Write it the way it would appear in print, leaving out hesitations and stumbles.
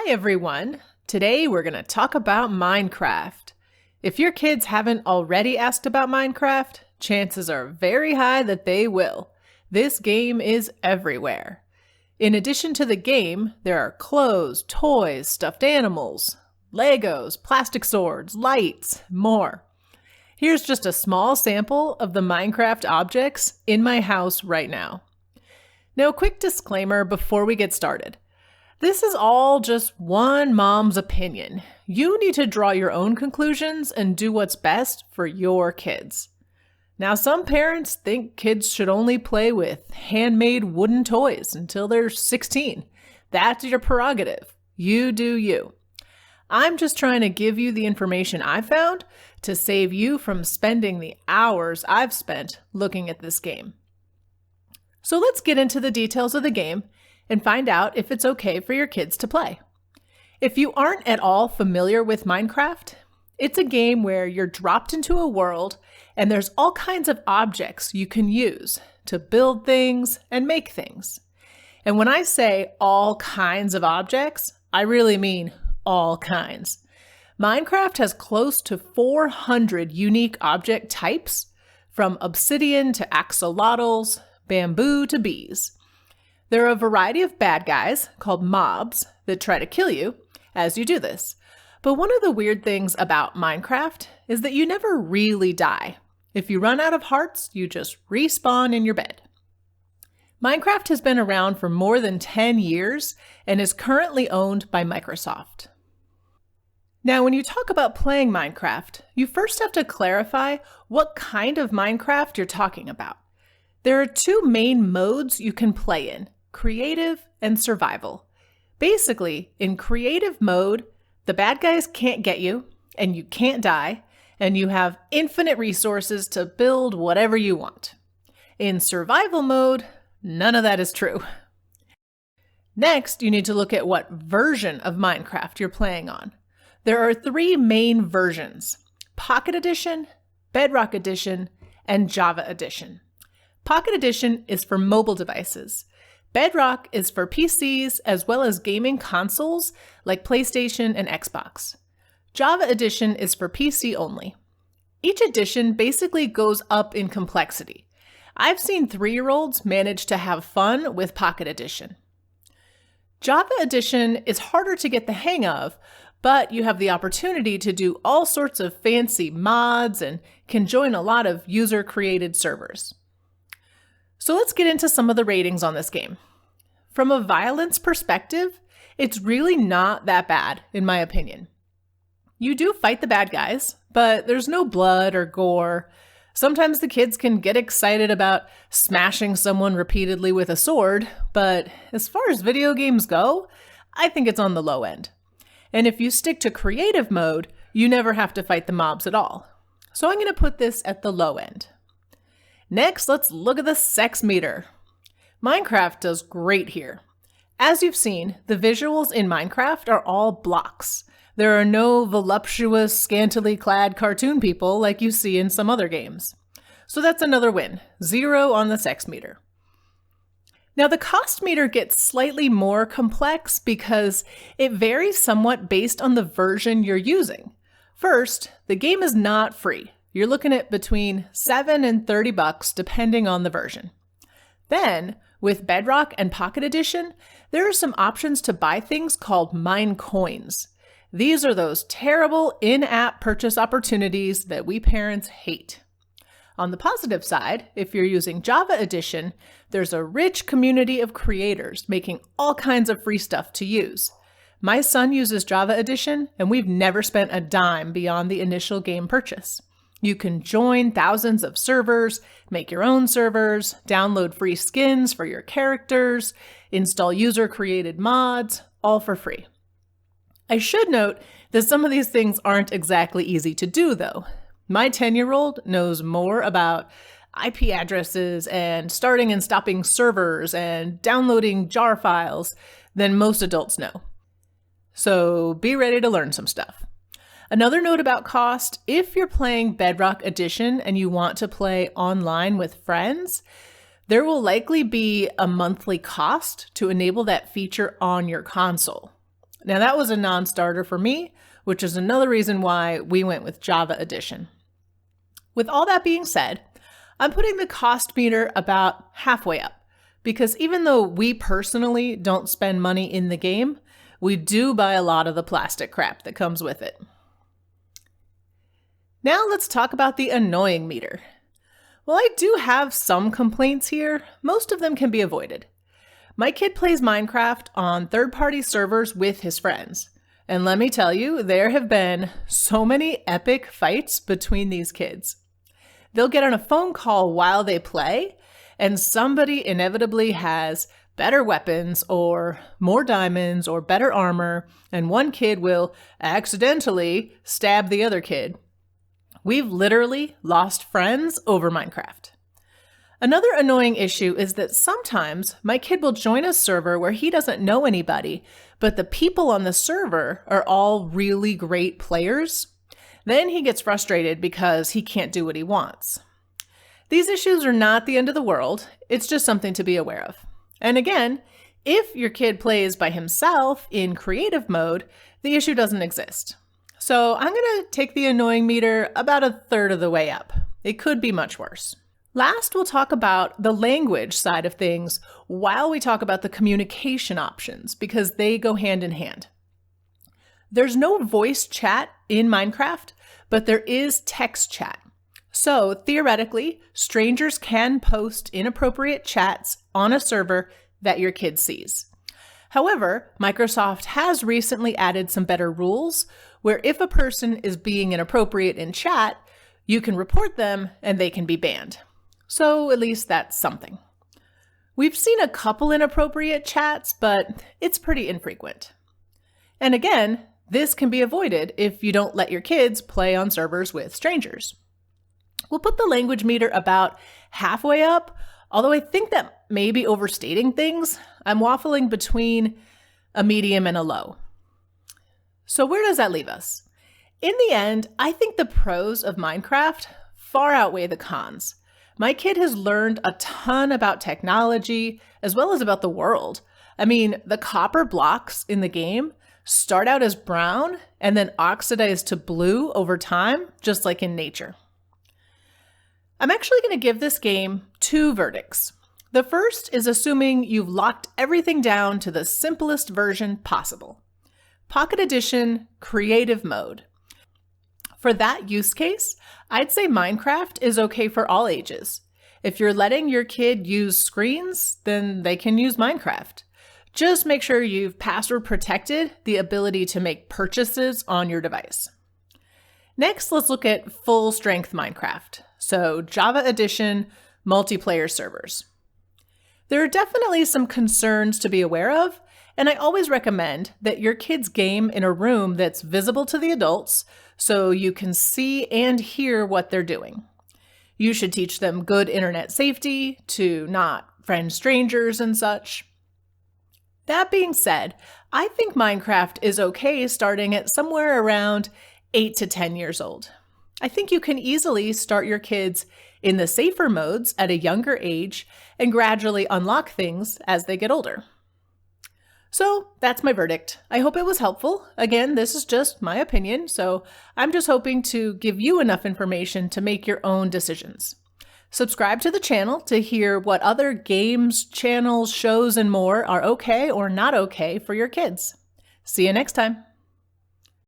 Hi everyone! Today we're going to talk about Minecraft. If your kids haven't already asked about Minecraft, chances are very high that they will. This game is everywhere. In addition to the game, there are clothes, toys, stuffed animals, Legos, plastic swords, lights, more. Here's just a small sample of the Minecraft objects in my house right now. Now, a quick disclaimer before we get started. This is all just one mom's opinion. You need to draw your own conclusions and do what's best for your kids. Now, some parents think kids should only play with handmade wooden toys until they're 16. That's your prerogative. You do you. I'm just trying to give you the information I found to save you from spending the hours I've spent looking at this game. So let's get into the details of the game and find out if it's okay for your kids to play. If you aren't at all familiar with Minecraft, it's a game where you're dropped into a world and there's all kinds of objects you can use to build things and make things. And when I say all kinds of objects, I really mean all kinds. Minecraft has close to 400 unique object types, from obsidian to axolotls, bamboo to bees. There are a variety of bad guys, called mobs, that try to kill you as you do this. But one of the weird things about Minecraft is that you never really die. If you run out of hearts, you just respawn in your bed. Minecraft has been around for more than 10 years and is currently owned by Microsoft. Now, when you talk about playing Minecraft, you first have to clarify what kind of Minecraft you're talking about. There are two main modes you can play in: creative and survival. Basically, in creative mode, the bad guys can't get you, and you can't die, and you have infinite resources to build whatever you want. In survival mode, none of that is true. Next, you need to look at what version of Minecraft you're playing on. There are 3 main versions: Pocket Edition, Bedrock Edition, and Java Edition. Pocket Edition is for mobile devices. Bedrock is for PCs as well as gaming consoles like PlayStation and Xbox. Java Edition is for PC only. Each edition basically goes up in complexity. I've seen 3-year-olds manage to have fun with Pocket Edition. Java Edition is harder to get the hang of, but you have the opportunity to do all sorts of fancy mods and can join a lot of user-created servers. So let's get into some of the ratings on this game. From a violence perspective, it's really not that bad, in my opinion. You do fight the bad guys, but there's no blood or gore. Sometimes the kids can get excited about smashing someone repeatedly with a sword, but as far as video games go, I think it's on the low end. And if you stick to creative mode, you never have to fight the mobs at all. So I'm going to put this at the low end. Next, let's look at the sex meter. Minecraft does great here. As you've seen, the visuals in Minecraft are all blocks. There are no voluptuous, scantily clad cartoon people like you see in some other games. So that's another win. 0 on the sex meter. Now, the cost meter gets slightly more complex because it varies somewhat based on the version you're using. First, the game is not free. You're looking at between $7 and $30 depending on the version. Then, with Bedrock and Pocket Edition, there are some options to buy things called mine coins. These are those terrible in-app purchase opportunities that we parents hate. On the positive side, if you're using Java Edition, there's a rich community of creators making all kinds of free stuff to use. My son uses Java Edition, and we've never spent a dime beyond the initial game purchase. You can join thousands of servers, make your own servers, download free skins for your characters, install user-created mods, all for free. I should note that some of these things aren't exactly easy to do, though. My 10-year-old knows more about IP addresses and starting and stopping servers and downloading jar files than most adults know. So be ready to learn some stuff. Another note about cost: if you're playing Bedrock Edition and you want to play online with friends, there will likely be a monthly cost to enable that feature on your console. Now that was a non-starter for me, which is another reason why we went with Java Edition. With all that being said, I'm putting the cost meter about halfway up, because even though we personally don't spend money in the game, we do buy a lot of the plastic crap that comes with it. Now let's talk about the annoying meter. While I do have some complaints here, most of them can be avoided. My kid plays Minecraft on third-party servers with his friends. And let me tell you, there have been so many epic fights between these kids. They'll get on a phone call while they play, and somebody inevitably has better weapons or more diamonds or better armor, and one kid will accidentally stab the other kid. We've literally lost friends over Minecraft. Another annoying issue is that sometimes my kid will join a server where he doesn't know anybody, but the people on the server are all really great players. Then he gets frustrated because he can't do what he wants. These issues are not the end of the world. It's just something to be aware of. And again, if your kid plays by himself in creative mode, the issue doesn't exist. So I'm going to take the annoying meter about a third of the way up. It could be much worse. Last, we'll talk about the language side of things while we talk about the communication options, because they go hand in hand. There's no voice chat in Minecraft, but there is text chat. So theoretically, strangers can post inappropriate chats on a server that your kid sees. However, Microsoft has recently added some better rules where if a person is being inappropriate in chat, you can report them and they can be banned. So at least that's something. We've seen a couple inappropriate chats, but it's pretty infrequent. And again, this can be avoided if you don't let your kids play on servers with strangers. We'll put the language meter about halfway up, although I think that may be overstating things. I'm waffling between a medium and a low. So where does that leave us? In the end, I think the pros of Minecraft far outweigh the cons. My kid has learned a ton about technology as well as about the world. I mean, the copper blocks in the game start out as brown and then oxidize to blue over time, just like in nature. I'm actually going to give this game 2 verdicts. The first is assuming you've locked everything down to the simplest version possible. Pocket Edition Creative Mode. For that use case, I'd say Minecraft is okay for all ages. If you're letting your kid use screens, then they can use Minecraft. Just make sure you've password protected the ability to make purchases on your device. Next, let's look at full strength Minecraft. So Java Edition multiplayer servers. There are definitely some concerns to be aware of, and I always recommend that your kids game in a room that's visible to the adults so you can see and hear what they're doing. You should teach them good internet safety, to not friend strangers and such. That being said, I think Minecraft is okay starting at somewhere around 8 to 10 years old. I think you can easily start your kids in the safer modes at a younger age and gradually unlock things as they get older. So that's my verdict. I hope it was helpful. Again, this is just my opinion, so I'm just hoping to give you enough information to make your own decisions. Subscribe to the channel to hear what other games, channels, shows, and more are okay or not okay for your kids. See you next time.